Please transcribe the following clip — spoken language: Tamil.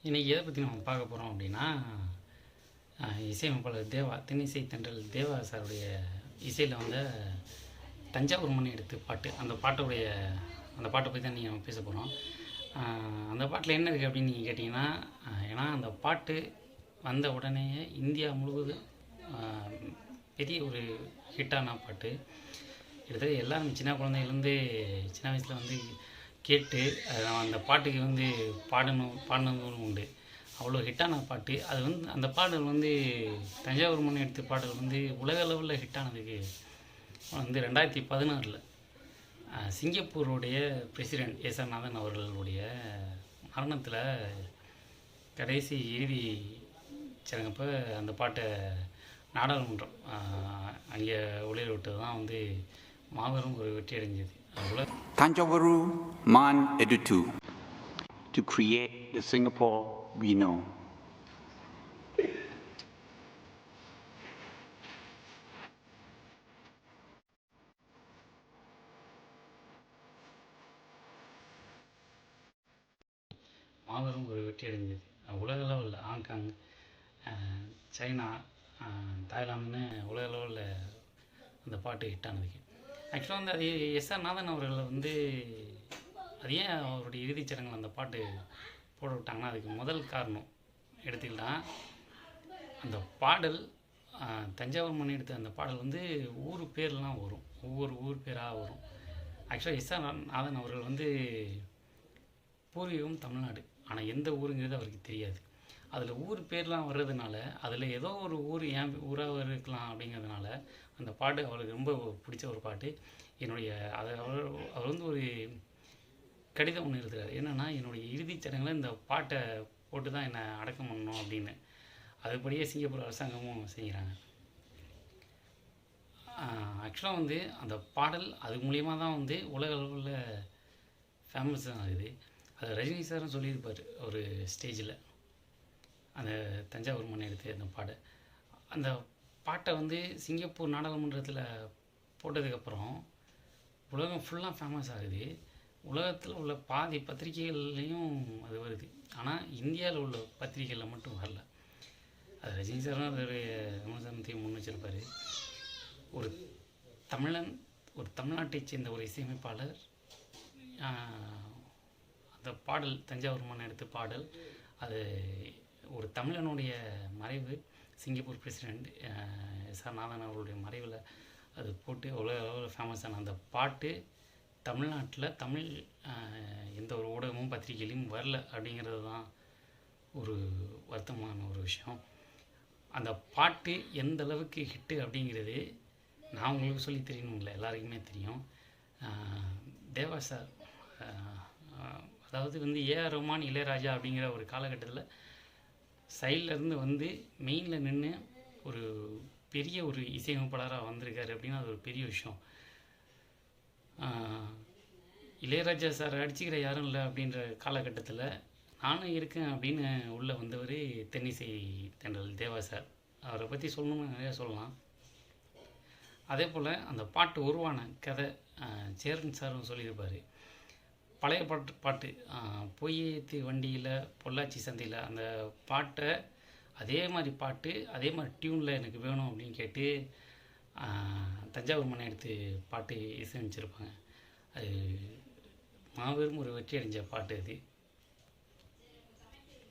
இன்றைக்கி எதை பற்றி நம்ம பார்க்க போகிறோம் அப்படின்னா, இசையமைப்பாளர் தேவா, தென்னிசை தென்றல் தேவா சாருடைய இசையில் வந்த தஞ்சாவூர் மண் எடுத்து பாட்டு, அந்த பாட்டை பற்றி தான் நீங்கள் பேச போகிறோம். அந்த பாட்டில் என்ன இருக்குது அப்படின்னு நீங்கள் கேட்டிங்கன்னா, ஏன்னா அந்த பாட்டு வந்த உடனேயே இந்தியா முழுவதும் பெரிய ஒரு ஹிட்டான பாட்டு. கிட்டத்தட்ட எல்லோரும் சின்ன குழந்தையிலேருந்து சின்ன வயசில் வந்து கேட்டு அந்த பாட்டுக்கு பாடினதும் உண்டு. அவ்வளோ ஹிட்டான பாட்டு. அது அந்த பாடல் தஞ்சாவூர் மண் எடுத்து பாடல் உலக அளவில் ஹிட்டானதுக்கு 2016 சிங்கப்பூருடைய பிரசிடெண்ட் எஸ்.ஆர். நாதன் அவர்களுடைய மரணத்தில் கடைசி இறுதி சடங்கப்போ அந்த பாட்டை நாடாளுமன்றம் அங்கே ஒளிர விட்டது தான் மாபெரும் ஒரு வெற்றி அடைஞ்சது. Thanjavuru Man Edutu to create the Singapore we know. மாபெரும் ஒரு வெற்றி அடைஞ்சது. உலக அளவில் ஹாங்காங், சைனா, தாய்லாந்துன்னு உலக அளவில் அந்த பாட்டு ஹிட்டானதுக்கு. ஆக்சுவலாக அது எஸ்.ஆர். நாதன் அவர்களை அது ஏன் அவருடைய இறுதிச் சடங்கில் அந்த பாட்டு போட விட்டாங்கன்னா, அதுக்கு முதல் காரணம் எடுத்துக்கிட்டால், அந்த பாடல் தஞ்சாவூர் மண் எடுத்த அந்த பாடல் ஊர் பேர்லாம் வரும், ஒவ்வொரு ஊர் பேராக வரும். ஆக்சுவலாக எஸ்.ஆர். நாதன் அவர்கள் பூர்வீகம் தமிழ்நாடு, ஆனால் எந்த ஊருங்கிறது அவருக்கு தெரியாது. அதில் ஊர் பேர்லாம் வர்றதுனால அதில் ஏதோ ஒரு ஊர் ஏன் ஊராக இருக்கலாம் அப்படிங்கிறதுனால அந்த பாட்டு அவருக்கு ரொம்ப பிடிச்ச ஒரு பாட்டு. அவர் ஒரு கடிதம் ஒன்று எழுதுறாரு. என்னென்னா, என்னுடைய இறுதிச் சடங்கில் இந்த பாட்டை போட்டு தான் என்னை அடக்கம் பண்ணணும் அப்படின்னு. அதுபடியே சிங்கப்பூர் அரசாங்கமும் செய்கிறாங்க. ஆக்சுவலாக அந்த பாடல் அது மூலிமா தான் உலக அளவில் ஃபேமஸ் ஆகுது. அது ரஜினி சாரும் சொல்லியிருப்பார் ஒரு ஸ்டேஜில், அந்த தஞ்சாவூர் மண் எடுத்து அந்த பாட்டை சிங்கப்பூர் நாடாளுமன்றத்தில் போட்டதுக்கப்புறம் உலகம் ஃபுல்லாக ஃபேமஸ் ஆகுது. உலகத்தில் உள்ள பாதி பத்திரிகைகள்லேயும் அது வருது. ஆனால் இந்தியாவில் உள்ள பத்திரிகைகளில் மட்டும் வரல. அது ரஜினி சாரும் அதோடைய விமர்சனத்தையும் முன் வச்சிருப்பார். ஒரு தமிழன், ஒரு தமிழ்நாட்டைச் சேர்ந்த ஒரு இசையமைப்பாளர் அந்த பாடல் தஞ்சாவூர் மண் எடுத்து பாடல், அது ஒரு தமிழனுடைய மறைவு, சிங்கப்பூர் பிரசிடெண்ட் எஸ்.ஆர். நாதன் அவர்களுடைய மறைவில் அது போட்டு உலக அளவில் ஃபேமஸான அந்த பாட்டு தமிழ்நாட்டில் எந்த ஒரு ஊடகமும் பத்திரிகையிலையும் வரல அப்படிங்கிறது தான் ஒரு வருத்தமான ஒரு விஷயம். அந்த பாட்டு எந்த அளவுக்கு ஹிட்டு அப்படிங்கிறது நான் உங்களுக்கு சொல்லி தெரியணும்ல, எல்லாருக்குமே தெரியும். தேவா சார், அதாவது ஏஆர் ரஹ்மான், இளையராஜா அப்படிங்கிற ஒரு காலகட்டத்தில் சைட்லேருந்து மெயினில் நின்று ஒரு பெரிய ஒரு இசையமைப்பாளராக வந்திருக்காரு அப்படின்னா அது ஒரு பெரிய விஷயம். இளையராஜா சார் அடிச்சுக்கிற யாரும் இல்லை அப்படின்ற காலகட்டத்தில் நானும் இருக்கேன் அப்படின்னு உள்ளே வந்தவர் தென்னிசை தென்றல் தேவா சார். அவரை பற்றி சொல்லணும்னு நிறையா சொல்லலாம். அதே போல் அந்த பாட்டு உருவான கதை சேரன் சாரும் சொல்லியிருப்பார். பழைய பாட்டு பொய்யேத்தி வண்டியில் பொள்ளாச்சி சந்தையில் அந்த பாட்டை அதே மாதிரி டியூனில் எனக்கு வேணும் அப்படின்னு கேட்டு தஞ்சாவூர் மண் எடுத்து பாட்டு இசையமைச்சிருப்பாங்க. அது மாபெரும் ஒரு வெற்றி அடைஞ்ச பாட்டு அது.